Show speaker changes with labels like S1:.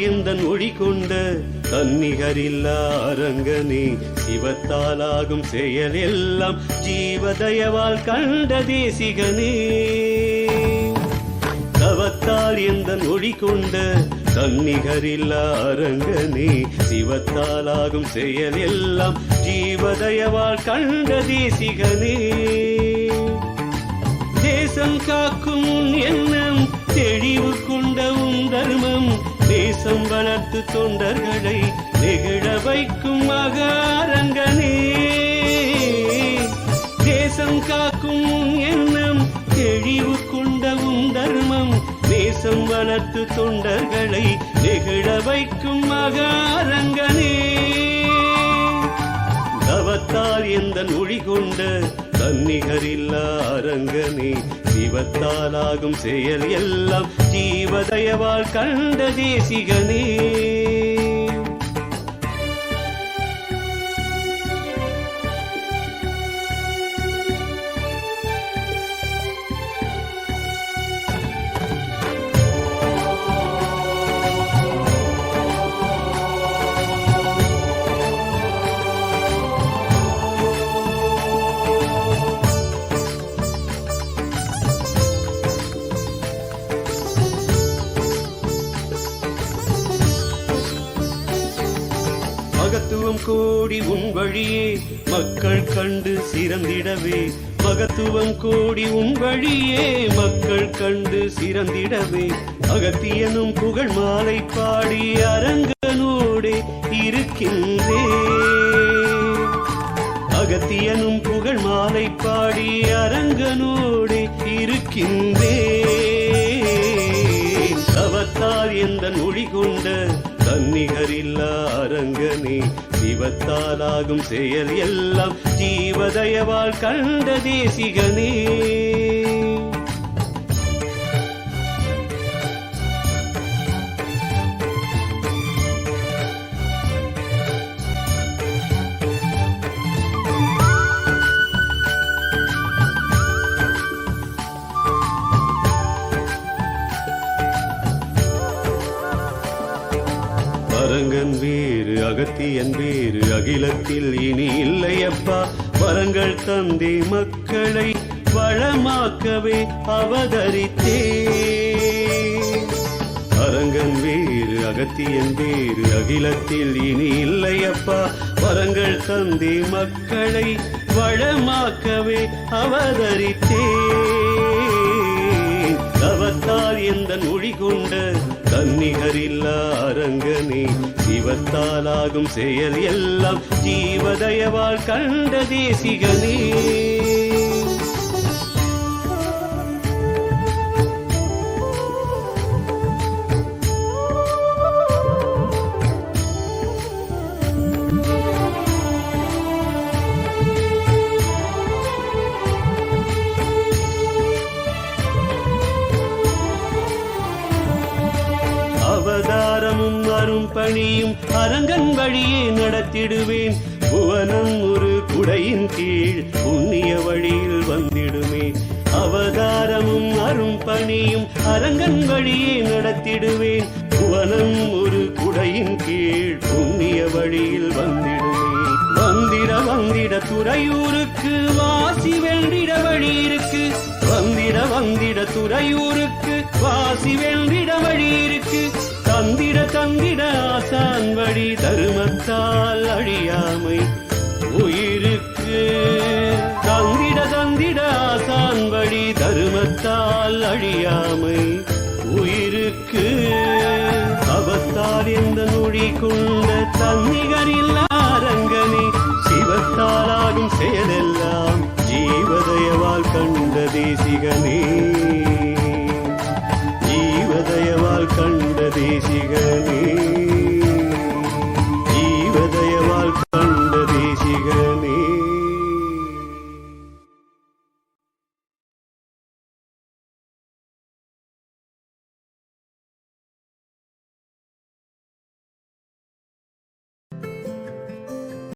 S1: எந்த மொழி கொண்ட தன்னிகரில்லா அரங்கனே, சிவத்தாலாகும் செயல் எல்லாம் ஜீவதயவால் கண்ட தேசிகனே. தவத்தால் எந்த மொழி கொண்ட தன்னிகரில்லா அரங்கனே, சிவத்தாலாகும் செயல் எல்லாம் ஜீவதயவால் கண்ட தேசிகனே. தேசம் காக்கும் எண்ணம் தெளிவு கொண்ட தர்மம், தேசம் வளர்த்து தொண்டர்களை நெகிழ வைக்கும் மகாரங்கனே. தேசம் காக்கும் எண்ணம் தெளிவு கொண்ட தர்மம், தேசம் வளர்த்து தொண்டர்களை நெகிழ வைக்கும் மகாரங்கனே. தவத்தால் எந்த மொழி கொண்ட தன்னிகரில்லா அரங்கனே, சிவத்தாலாகும் செயல் எல்லாம் ஜீவதயவால் கண்ட தேசிகனே. மகத்துவம் கோடி உன் வழியே மக்கள் கண்டு சிறந்திடவே, மகத்துவம் கோடி உன் வழியே மக்கள் கண்டு சிறந்திடவே, அகத்தியனும் புகழ் மாலை பாடி அரங்கனோடே இருக்கின்றே. அகத்தியனும் புகழ் மாலை பாடி அரங்கனோடே இருக்கின்றே. தவத்தால் எந்த மொழி கொண்ட தன்னிகரில்லா அரங்கனே, சிவத்தாலாகும் செயல் எல்லாம் ஜீவதயவால் கண்ட தேசிகனே. அரங்கன் வேறு அகத்தியன் வேறு அகிலத்தில் இனி இல்லையப்பா, வரங்கள் தந்தே மக்களை வளமாக்கவே அவதரித்தே. அரங்கன் வேறு அகத்தியன் வேறு அகிலத்தில் இனி இல்லையப்பா, வரங்கள் தந்தே மக்களை வளமாக்கவே அவதரித்தே. தவத்தால் எந்த மொழி கொண்ட தன்னிகரில்லா அரங்கனே, சிவத்தாலாகும் செயல் எல்லாம் ஜீவதயவால் கண்ட தேசிகனே. அவதாரமும் அரும் பணியும் அரங்கன் வழியே நடத்திடுவேன், புவனம் ஒரு குடையின் கீழ் புண்ணிய வழியில் வந்திடுமே. அவதாரமும் அரும் பணியும் அரங்கன் வழியே நடத்திடுவேன், புவனம் ஒரு குடையின் கீழ் புண்ணிய வழியில் வந்திடுமே. வந்திட வந்திட துறையூருக்கு வாசி வென்றிட வழி இருக்கு, வந்திட வந்திட துறையூருக்கு வாசி வென்றிட வழி இருக்கு. தந்திட தந்திட ஆசான் வழி தர்மத்தால் அழியாமை உயிருக்கு, தந்திட தந்திட ஆசான் வழி தர்மத்தால் அழியாமை உயிருக்கு. அவத்தால் எந்த மொழி கொண்ட தன்னிகரில்லா அரங்கனே, சிவத்தாலாகும் செயலெல்லாம் ஜீவதயவால் கண்ட தேசிகனே. ஜீவதயவால் கண்ட தேசிகனே.